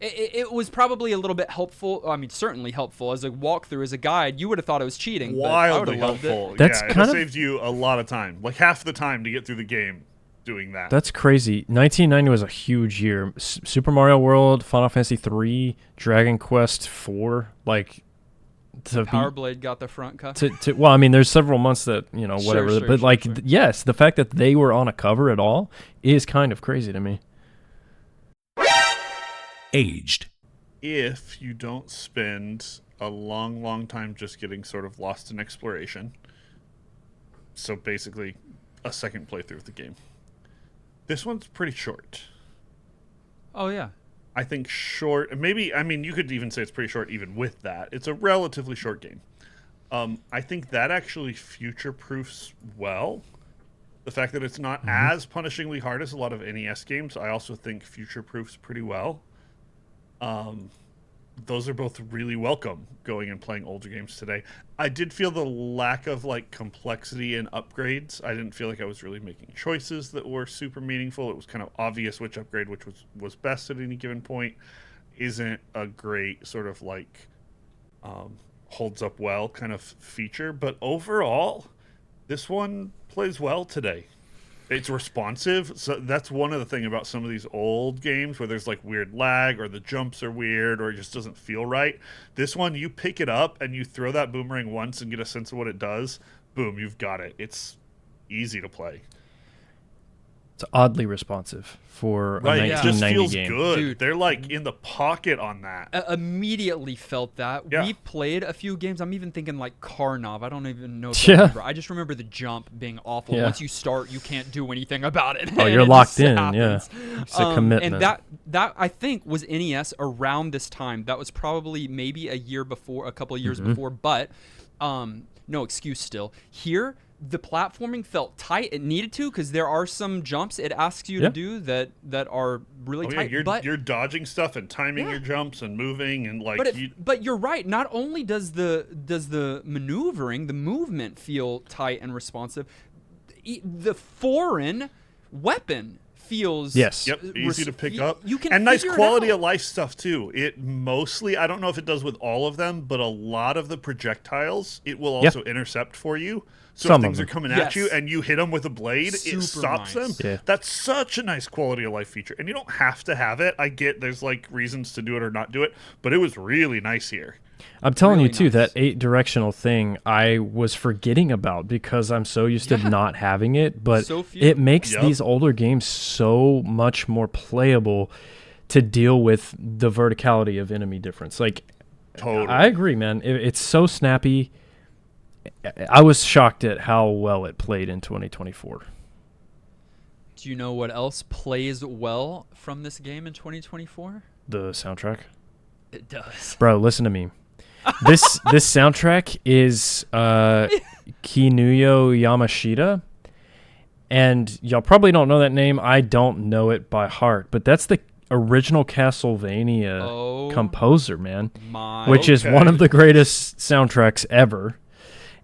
it was probably a little bit helpful. I mean, certainly helpful as a walkthrough, as a guide. You would have thought it was cheating. Wildly but I would've loved helpful. it. That's yeah, kind it of- saved you a lot of time, like half the time to get through the game doing that. That's crazy. 1990 was a huge year. Super Mario World, Final Fantasy 3, Dragon Quest 4, like to Power be, Blade got the front cover. well, I mean, there's several months that, you know, whatever, Sure, but sure, like, sure. yes, the fact that they were on a cover at all is kind of crazy to me. Aged. If you don't spend a long time just getting sort of lost in exploration, so basically a second playthrough of the game. This one's pretty short. Oh yeah. I think short, maybe, I mean, you could even say it's pretty short even with that. It's a relatively short game. I think that actually future-proofs well. The fact that it's not as punishingly hard as a lot of NES games, I also think future-proofs pretty well. Those are both really welcome going and playing older games today. I did feel the lack of like complexity and upgrades. I didn't feel like I was really making choices that were super meaningful. It was kind of obvious which upgrade which was best at any given point. Isn't a great sort of like holds up well kind of feature, but overall this one plays well today. It's responsive, so that's one of the things about some of these old games where there's like weird lag or the jumps are weird or it just doesn't feel right. This one, you pick it up and you throw that boomerang once and get a sense of what it does. Boom, you've got it. It's easy to play. It's oddly responsive for Right, a it 1990 just feels game. good. Dude. They're like in the pocket on that. Immediately felt that. Yeah. We played a few games. I'm even thinking like Karnov. I don't even know if Yeah. I remember. I just remember the jump being awful. Yeah. Once you start, you can't do anything about it. Oh, and you're it locked just in, happens. yeah. It's a commitment. And that I think was NES around this time. That was probably maybe a year before, a couple of years before, but no excuse still. Here, the platforming felt tight. It needed to, because there are some jumps it asks you Yeah. to do that are really Oh yeah, tight. you're dodging stuff and timing Yeah. your jumps and moving and like But you're right. Not only does the maneuvering, the movement feel tight and responsive, the foreign weapon feels Yes. Yep, easy to pick up. You can and nice figure it quality out. of life stuff too. It mostly, I don't know if it does with all of them, but a lot of the projectiles it will also intercept for you. So Some if of things are them. coming at you Yes. and you hit them with a blade, Super it stops nice. them. Yeah. That's such a nice quality of life feature. And you don't have to have it. I get there's like reasons to do it or not do it, but it was really nice here. I'm telling Really you too, nice. that 8-directional thing I was forgetting about because I'm so used to Yeah. not having it, but So few. it makes Yep. these older games so much more playable to deal with the verticality of enemy difference. Like, Totally. I agree, man. It's so snappy. I was shocked at how well it played in 2024. Do you know what else plays well from this game in 2024? The soundtrack. It does. Bro, listen to me. This soundtrack is Kinuyo Yamashita, and y'all probably don't know that name. I don't know it by heart, but that's the original Castlevania Oh composer, man, My. which is one of the greatest soundtracks ever.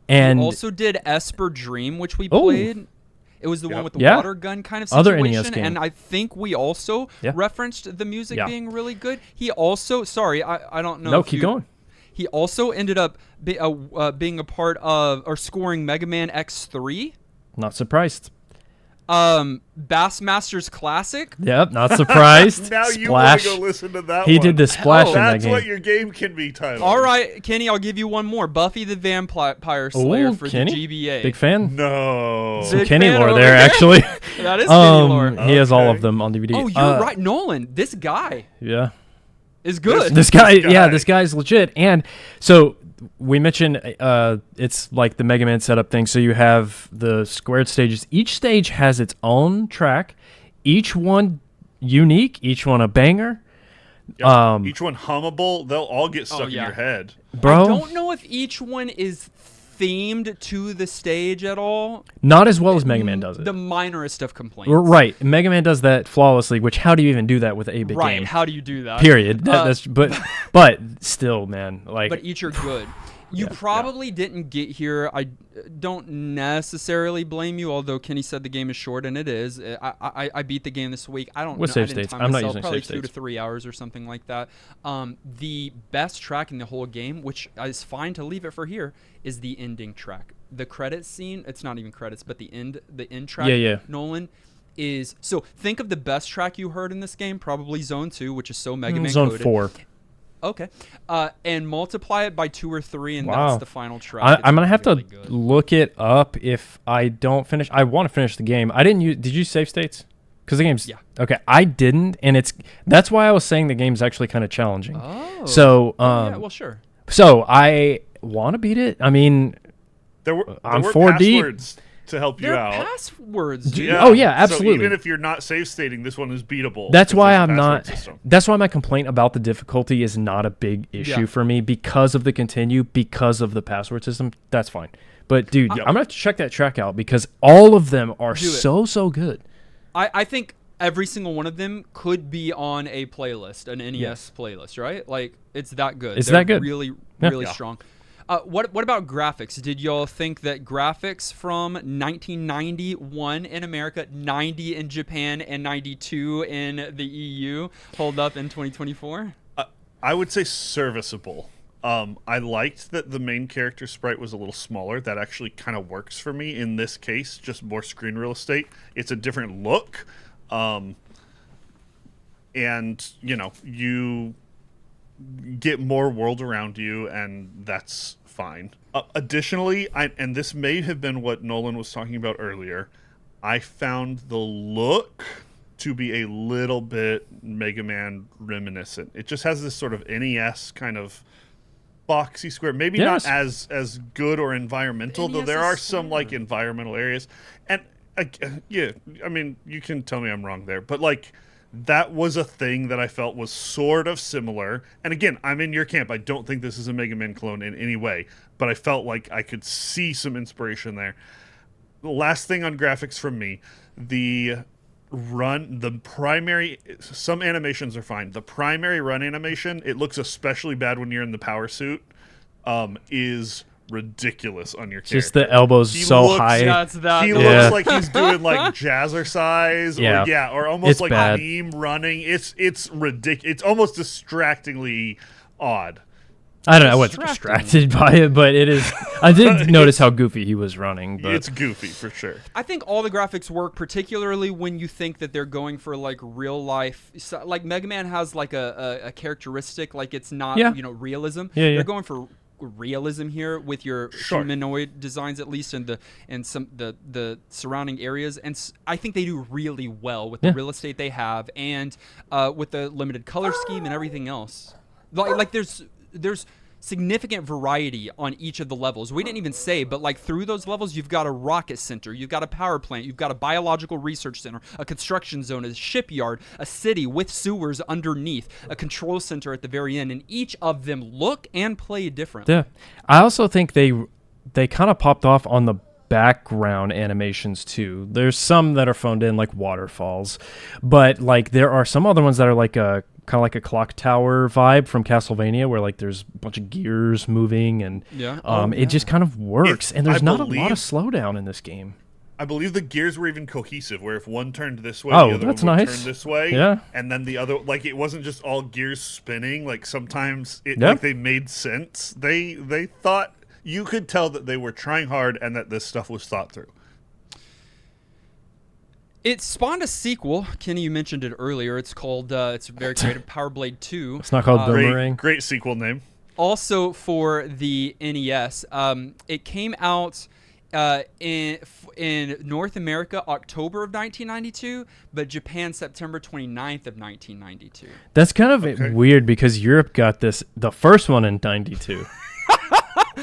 And We also did Esper Dream, which we Oh. played. It was the one with the Yeah. water gun kind of Other situation, NES game. and I think we also Yeah. referenced the music Yeah. being really good. He also, sorry, I don't know. no, if keep you- going. He also ended up being a part of or scoring Mega Man X3, Not surprised. Bassmasters Classic. Yep, not surprised. Now you want Splash. to go listen to that He one. did the splash in that That's game. what your game can be titled. All right, Kenny, I'll give you one more. Buffy the Vampire Slayer Ooh, for Kenny? the GBA. Big fan. No. Big Kenny fan lore over there, there. actually. That is Kenny lore. He has all Okay. of them on DVD. Oh, you're right, Nolan. This guy Yeah. is good. This guy, This guy. yeah, this guy's legit. And so we mentioned it's like the Mega Man setup thing. So you have the squared stages. Each stage has its own track. Each one unique. Each one a banger. Yep. Each one hummable. They'll all get stuck in your head. Bro, I don't know if each one is themed to the stage at all. Not as well as Mega Man does it. The minorest of complaints. Right. Mega Man does that flawlessly, which how do you even do that with a 8-bit game? Right. How do you do that? Period. But still, man. Like, but each are good. You probably didn't get here. I don't necessarily blame you, although Kenny said the game is short, and it is. I beat the game this week. I don't know. With save I didn't states. time I'm not myself, using probably save 2 to states. 3 hours or something like that. The best track in the whole game, which is fine to leave it for here, is the ending track. The credits scene, it's not even credits, but the end track, Nolan, is... So think of the best track you heard in this game, probably Zone 2, which is so Mega Man Zone coded. 4. Okay. And multiply it by 2 or 3, and that's the final track. I'm going to have really to good. look it up if I don't finish. I want to finish the game. I didn't use... Did you save states? Because the game's... Yeah. Okay, I didn't, and that's why I was saying the game's actually kind of challenging. Oh. So, yeah, well, sure. So, I want to beat it. I mean... There were 4D passwords to help you There out. are passwords, dude. Oh yeah, absolutely. So even if you're not save stating, this one is beatable. That's why there's a I'm not. password system. That's why my complaint about the difficulty is not a big issue for me because of the continue, because of the password system. That's fine. But dude, I'm gonna have to check that track out because all of them are so good. I think every single one of them could be on a playlist, an NES playlist, right? Like it's that good. It's that good. Really strong. What about graphics? Did y'all think that graphics from 1991 in America, 90 in Japan, and 92 in the EU hold up in 2024? I would say serviceable. I liked that the main character sprite was a little smaller. That actually kind of works for me in this case, just more screen real estate. It's a different look. And, you get more world around you, and that's fine. Additionally, and this may have been what Nolan was talking about earlier, I found the look to be a little bit Mega Man reminiscent. It just has this sort of NES kind of boxy square, maybe not as good or environmental, though there are some like environmental areas. And I mean, you can tell me I'm wrong there, but like that was a thing that I felt was sort of similar. And again, I'm in your camp. I don't think this is a Mega Man clone in any way, but I felt like I could see some inspiration there. The last thing on graphics from me, some animations are fine. The primary run animation, it looks especially bad when you're in the power suit, is ridiculous on your character. Just the elbows high. He looks like he's doing like jazzercise or almost it's like bad. meme running. It's ridiculous. It's almost distractingly odd. I don't know. I wasn't distracted by it, but it is. I did notice how goofy he was running. But it's goofy for sure. I think all the graphics work, particularly when you think that they're going for like real life. Like Mega Man has like a characteristic, like it's not realism. They're going for realism here with your humanoid designs, at least, and the surrounding areas, and I think they do really well with the real estate they have, and with the limited color scheme and everything else. Like there's significant variety on each of the levels. We didn't even say, but like through those levels, you've got a rocket center, you've got a power plant, you've got a biological research center, a construction zone, a shipyard, a city with sewers underneath, a control center at the very end, and each of them look and play differently. Yeah, I also think they kind of popped off on the background animations too. There's some that are phoned in, like waterfalls, but like there are some other ones that are like a kind of like a clock tower vibe from Castlevania, where like there's a bunch of gears moving, and it just kind of works. And there's not a lot of slowdown in this game. I believe the gears were even cohesive, where if one turned this way, Oh, the other that's one would nice. turn this way, Yeah. and then the other, like it wasn't just all gears spinning. Like sometimes like they made sense. They thought, you could tell that they were trying hard and that this stuff was thought through. It spawned a sequel. Kenny, you mentioned it earlier. It's called, it's very creative, Power Blade 2. It's not called Boomerang. Great sequel name. Also for the NES. It came out in North America October of 1992, but Japan September 29th of 1992. That's kind of weird because Europe got the first one in 92.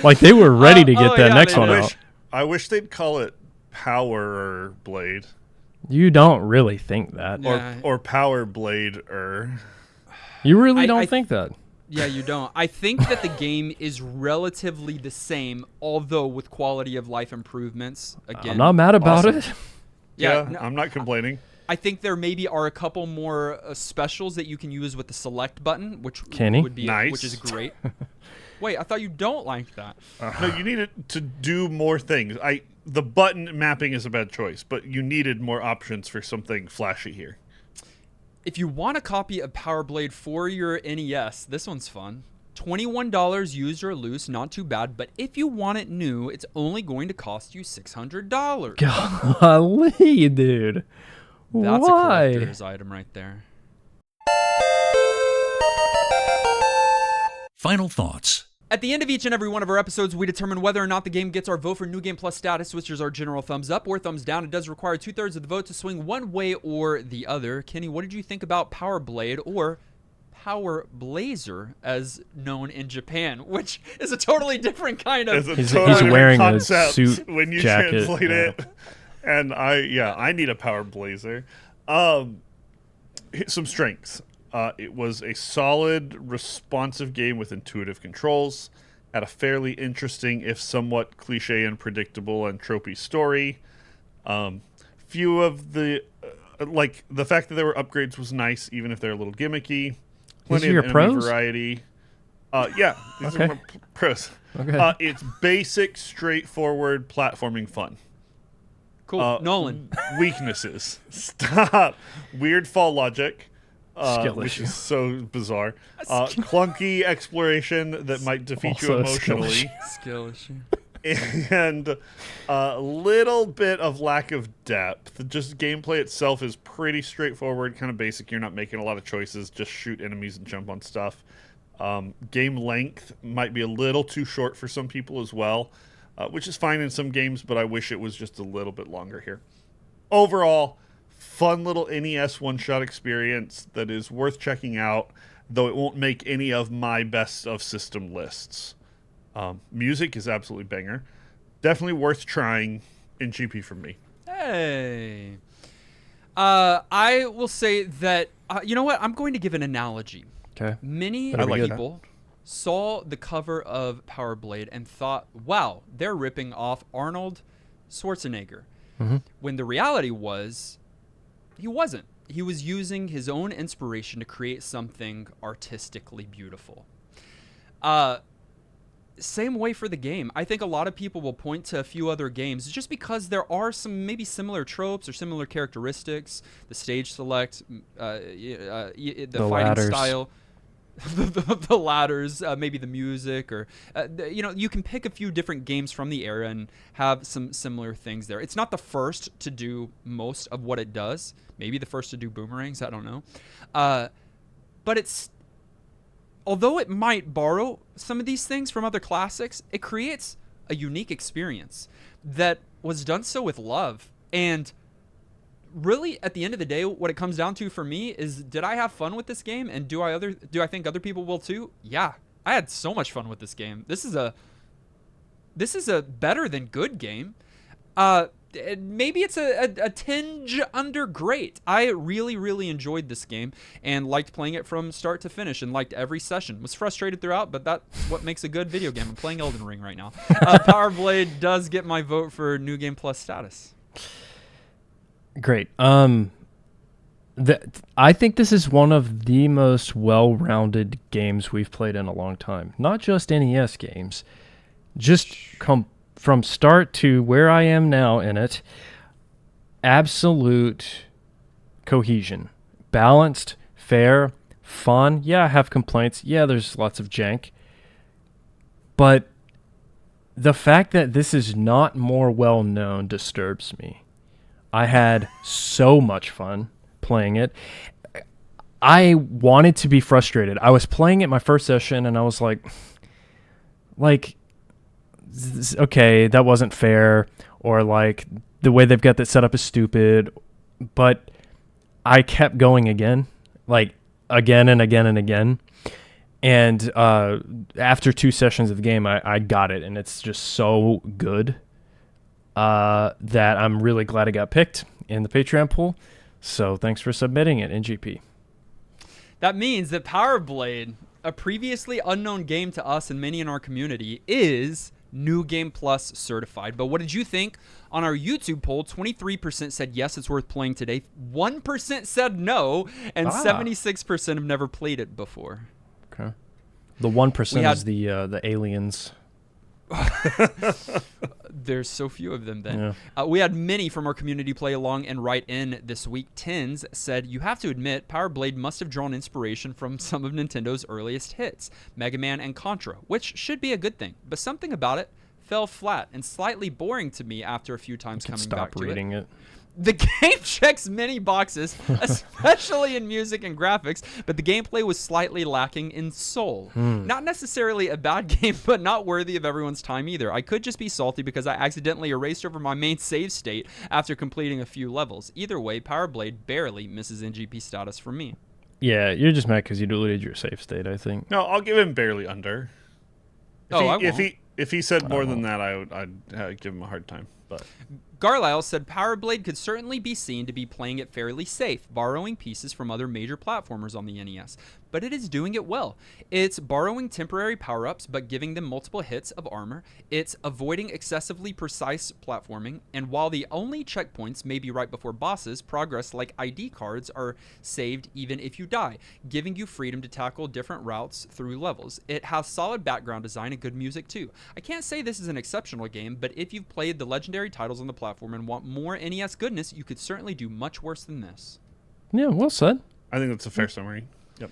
Like they were ready to get that yeah, next they one did. out. I wish they'd call it Power Blade You don't really think that. Yeah. or Power Blade You really I don't think that. Yeah, you don't. I think that the game is relatively the same, although with quality of life improvements. Again, I'm not mad about awesome. it. Yeah, no, I'm not complaining. I think there maybe are a couple more specials that you can use with the select button, which Kenny? would be Nice. which is great. Wait, I thought you don't like that. No, you needed to do more things. The button mapping is a bad choice, but you needed more options for something flashy here. If you want a copy of Power Blade for your NES, this one's fun. $21 used or loose, not too bad. But if you want it new, it's only going to cost you $600. Golly, dude. That's Why? a collector's item right there. Final thoughts. At the end of each and every one of our episodes, we determine whether or not the game gets our vote for New Game Plus status, which is our general thumbs up or thumbs down. It does require 2/3 of the vote to swing one way or the other. Kenny, what did you think about Power Blade or Power Blazer, as known in Japan, which is a totally different kind of... It's a He's totally different wearing a concept suit when you jacket, translate yeah. it. And I need a Power Blazer. Some strengths. It was a solid, responsive game with intuitive controls, had a fairly interesting, if somewhat cliche and predictable and tropey story. Few of the the fact that there were upgrades was nice, even if they're a little gimmicky. Plenty are your of enemy pros? variety. Yeah, these Okay. are my pros. Okay. It's basic, straightforward platforming fun. Cool. Nolan. Weaknesses. Stop. Weird fall logic. Skill Which issue. is so bizarre. Clunky exploration that might defeat you Also a skill emotionally. Skill issue. And a little bit of lack of depth. Just gameplay itself is pretty straightforward, kind of basic. You're not making a lot of choices. Just shoot enemies and jump on stuff. Game length might be a little too short for some people as well, which is fine in some games, but I wish it was just a little bit longer here. Overall, fun little NES one-shot experience that is worth checking out, though it won't make any of my best of system lists. Music is absolutely banger. Definitely worth trying in GP from me. Hey. I will say that, you know what? I'm going to give an analogy. Okay. Many Better be good. people saw the cover of Power Blade and thought, wow, they're ripping off Arnold Schwarzenegger. Mhm. When the reality was, he wasn't. He was using his own inspiration to create something artistically beautiful. Same way for the game. I think a lot of people will point to a few other games just because there are some maybe similar tropes or similar characteristics. The stage select, the fighting ladders. style, the ladders, maybe the music, or you can pick a few different games from the era and have some similar things there. It's not the first to do most of what it does. Maybe the first to do boomerangs. I don't know, but it's. Although it might borrow some of these things from other classics, it creates a unique experience that was done so with love. And really, at the end of the day, what it comes down to for me is, did I have fun with this game? And do I think other people will too? Yeah, I had so much fun with this game. This is a better than good game. Maybe it's a tinge under great. I really, really enjoyed this game and liked playing it from start to finish and liked every session. Was frustrated throughout, but that's what makes a good video game. I'm playing Elden Ring right now. Power Blade does get my vote for New Game Plus status. Great. I think this is one of the most well-rounded games we've played in a long time. Not just NES games. Just from start to where I am now in it, absolute cohesion. Balanced, fair, fun. Yeah, I have complaints. Yeah, there's lots of jank. But the fact that this is not more well-known disturbs me. I had so much fun playing it. I wanted to be frustrated. I was playing it my first session, and I was like, okay, that wasn't fair, or like the way they've got that set up is stupid. But I kept going again, like again and again and again. And after 2 sessions of the game, I got it, and it's just so good that I'm really glad it got picked in the Patreon pool. So thanks for submitting it, NGP. That means that Power Blade, a previously unknown game to us and many in our community, is New Game Plus certified. But what did you think? On our YouTube poll, 23% said yes, it's worth playing today. 1% said no, and 76% have never played it before. Okay. The 1% is the aliens. There's so few of them then. Yeah. We had many from our community play along and write in this week. Tins said, you have to admit, Power Blade must have drawn inspiration from some of Nintendo's earliest hits, Mega Man and Contra, which should be a good thing. But something about it fell flat and slightly boring to me after a few times coming back to it. Stop reading it. The game checks many boxes, especially in music and graphics, but the gameplay was slightly lacking in soul. Not necessarily a bad game, but not worthy of everyone's time either. I could just be salty because I accidentally erased over my main save state after completing a few levels. Either way, Power Blade barely misses NGP status for me. Yeah, you're just mad because you deleted your save state, I think. No, I'll give him barely under. If he said more than that, I'd give him a hard time. But Garlisle said Power Blade could certainly be seen to be playing it fairly safe, borrowing pieces from other major platformers on the NES, but it is doing it well. It's borrowing temporary power-ups, but giving them multiple hits of armor. It's avoiding excessively precise platforming, and while the only checkpoints may be right before bosses, progress like ID cards are saved even if you die, giving you freedom to tackle different routes through levels. It has solid background design and good music too. I can't say this is an exceptional game, but if you've played the legendary titles on the platform and want more NES goodness, you could certainly do much worse than this. Yeah, well said. I think that's a fair summary. Yep.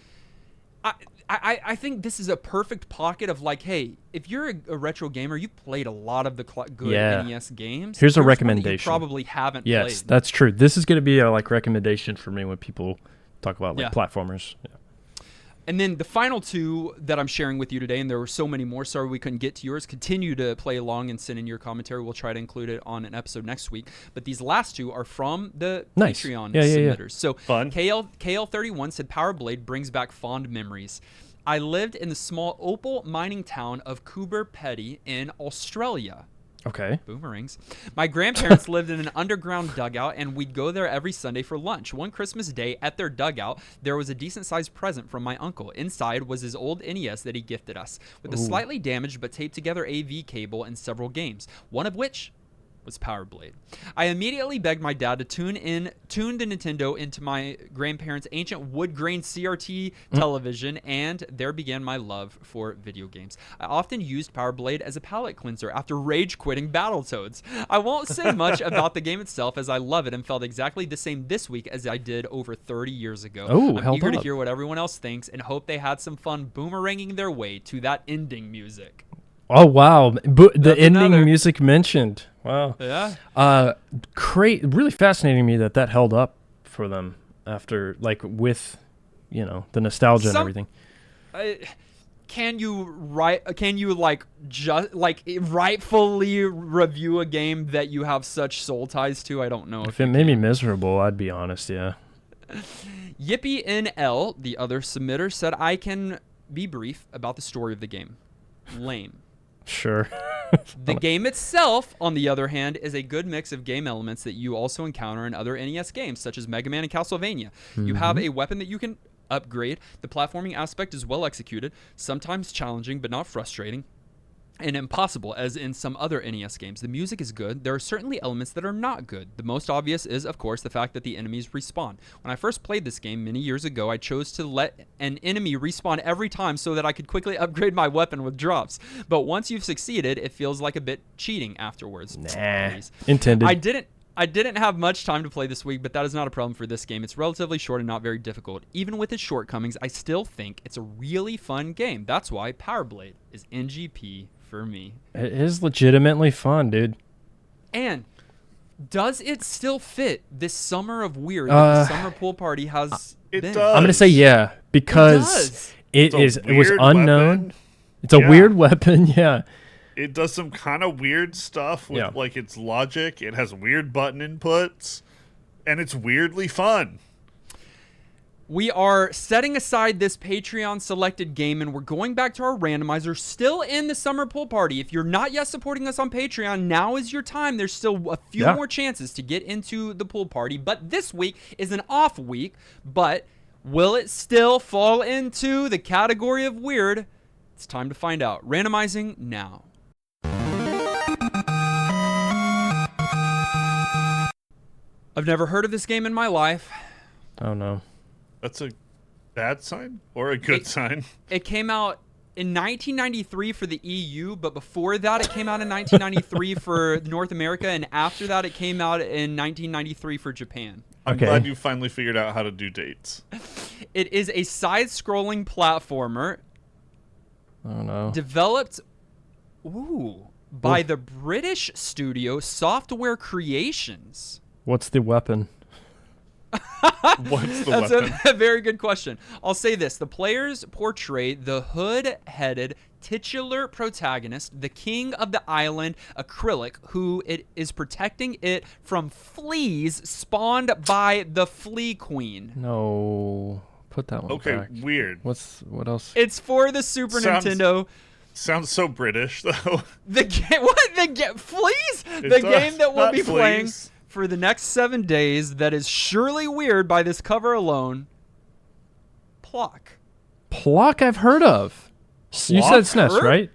I think this is a perfect pocket of like, hey, if you're a retro gamer, you've played a lot of the good NES games. Here's a recommendation. You probably haven't played. Yes, that's true. This is going to be a recommendation for me when people talk about platformers. Yeah. And then the final two that I'm sharing with you today, and there were so many more, sorry we couldn't get to yours. Continue to play along and send in your commentary. We'll try to include it on an episode next week. But these last two are from the Patreon submitters. So fun. KL31 said, Power Blade brings back fond memories. I lived in the small opal mining town of Coober Pedy in Australia. Okay. Boomerangs. My grandparents lived in an underground dugout, and we'd go there every Sunday for lunch. One Christmas day, at their dugout, there was a decent-sized present from my uncle. Inside was his old NES that he gifted us, with a slightly damaged but taped-together AV cable and several games, one of which was Power Blade. I immediately begged my dad to tune the Nintendo into my grandparents' ancient wood grain CRT television, and there began my love for video games. I often used Power Blade as a palate cleanser after rage quitting Battletoads. I won't say much about the game itself, as I love it and felt exactly the same this week as I did over 30 years ago. I'm eager to hear what everyone else thinks and hope they had some fun boomeranging their way to that ending music. Oh, wow. The ending music mentioned. Wow. Yeah. Really fascinating me that held up for them after, with, the nostalgia and everything. Can you rightfully review a game that you have such soul ties to? I don't know. If it made me miserable, I'd be honest, yeah. Yippee NL, the other submitter, said, I can be brief about the story of the game. Lame. Sure. The game itself, on the other hand, is a good mix of game elements that you also encounter in other NES games, such as Mega Man and Castlevania. You have a weapon that you can upgrade. The platforming aspect is well executed, sometimes challenging but not frustrating, and impossible as in some other NES games. The music is good. There are certainly elements that are not good. The most obvious is, of course, the fact that the enemies respawn. When I first played this game many years ago, I chose to let an enemy respawn every time so that I could quickly upgrade my weapon with drops. But once you've succeeded, it feels like a bit cheating afterwards. Nah, intended. I didn't have much time to play this week, but that is not a problem for this game. It's relatively short and not very difficult. Even with its shortcomings, I still think it's a really fun game. That's why Power Blade is NGP for me. It is legitimately fun, dude. And does it still fit this summer of weird that the summer pool party has been? Does. I'm going to say yeah, because it was unknown. Weapon. It's a weird weapon, yeah. It does some kind of weird stuff with its logic. It has weird button inputs, and it's weirdly fun. We are setting aside this Patreon selected game and we're going back to our randomizer, still in the summer pool party. If you're not yet supporting us on Patreon, now is your time. There's still a few more chances to get into the pool party, but this week is an off week. But will it still fall into the category of weird? It's time to find out. Randomizing now. I've never heard of this game in my life. Oh no. That's a bad sign or a good sign? It came out in 1993 for the EU, but before that it came out in 1993 for North America, and after that it came out in 1993 for Japan. I'm glad you finally figured out how to do dates. It is a side-scrolling platformer. Oh no. Developed by the British studio Software Creations. What's the weapon? What's the That's weapon? a very good question. I'll say this. The players portray the hood-headed titular protagonist, the king of the island, Acrylic, who it is protecting it from fleas spawned by the Flea Queen. No. Put that one back. Weird. What else? It's for the Super Nintendo. Sounds so British, though. The game, fleas? The game that we'll be fleas. playing for the next 7 days that is surely weird by this cover alone. Plock. Plock I've heard of. You said SNES, right?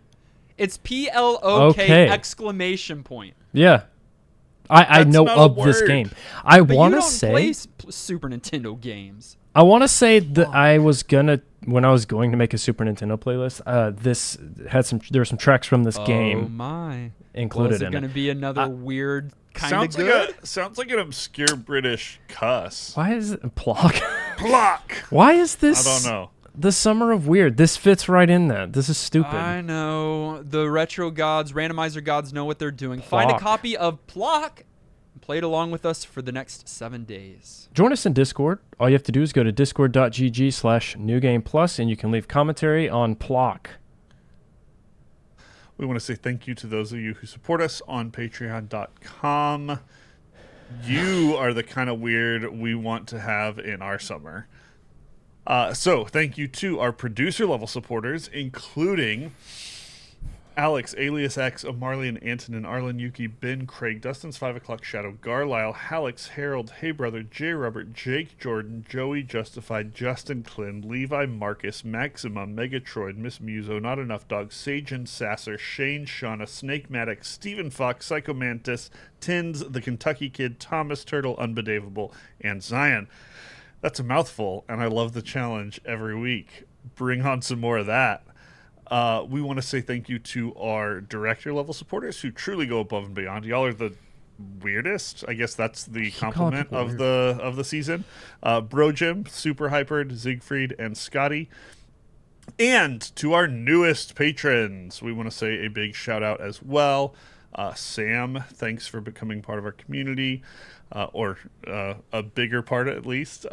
It's P-L-O-K exclamation point. Yeah. I know of this word. game. I But want you to don't say play Super Nintendo games. I want to say that I was gonna when I was going to make a Super Nintendo playlist. This had there were some tracks from this game. Oh my! Included is it in going to it. be another weird kind of Sounds good? sounds like an obscure British cuss. Why is it Plock? Plock. Why is this? I don't know. The Summer of Weird. This fits right in that. This is stupid. I know. The retro gods, randomizer gods know what they're doing. Find a copy of Plock and play it along with us for the next 7 days. Join us in Discord. All you have to do is go to discord.gg/newgameplus and you can leave commentary on Plock. We want to say thank you to those of you who support us on patreon.com. You are the kind of weird we want to have in our summer. So thank you to our producer level supporters, including Alex, Alias X, Amarlian, Antonin, Arlen, Yuki, Ben, Craig, Dustin's 5 o'clock Shadow, Garlisle, Halix, Harold, Hey Brother, J. Robert, Jake, Jordan, Joey, Justified, Justin, Klin, Levi, Marcus, Maxima, Megatroid, Miss Muso, Not Enough Dog, Sagen, Sasser, Shane, Shauna, Snake Maddox, Stephen Fox, Psychomantis, Tins, The Kentucky Kid, Thomas Turtle, Unbelievable, and Zion. That's a mouthful, and I love the challenge every week. Bring on some more of that. We want to say thank you to our director level supporters who truly go above and beyond. Y'all are the weirdest. I guess that's the compliment of the season. Bro Jim, Super Hypered, Siegfried, and Scotty. And to our newest patrons, we want to say a big shout out as well. Sam, thanks for becoming part of our community. Or a bigger part at least.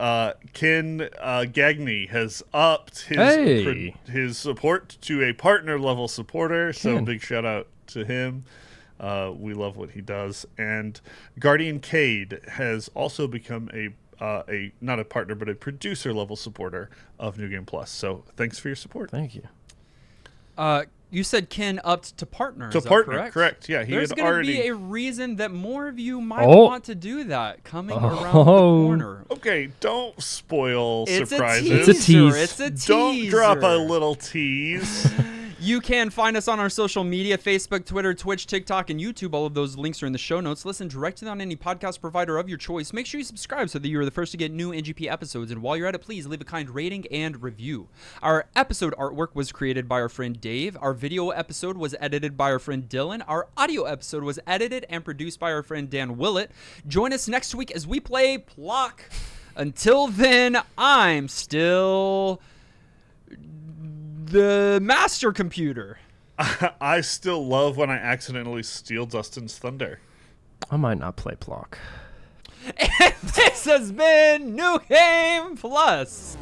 Ken Gagney has upped his support to a partner level supporter, so big shout out to him. We love what he does. And Guardian Cade has also become a not a partner but a producer level supporter of New Game Plus. So thanks for your support. Thank you. You said Ken upped to partner. To is that partner, correct? Yeah, There's had going to already be a reason that more of you might want to do that coming around the corner. Okay, don't spoil It's surprises. It's a tease. It's a teaser. Don't drop a little tease. You can find us on our social media, Facebook, Twitter, Twitch, TikTok, and YouTube. All of those links are in the show notes. Listen directly on any podcast provider of your choice. Make sure you subscribe so that you are the first to get new NGP episodes. And while you're at it, please leave a kind rating and review. Our episode artwork was created by our friend Dave. Our video episode was edited by our friend Dylan. Our audio episode was edited and produced by our friend Dan Willett. Join us next week as we play Plock. Until then, I'm still the master computer. I still love when I accidentally steal Dustin's thunder. I might not play Plock. And this has been New Game Plus.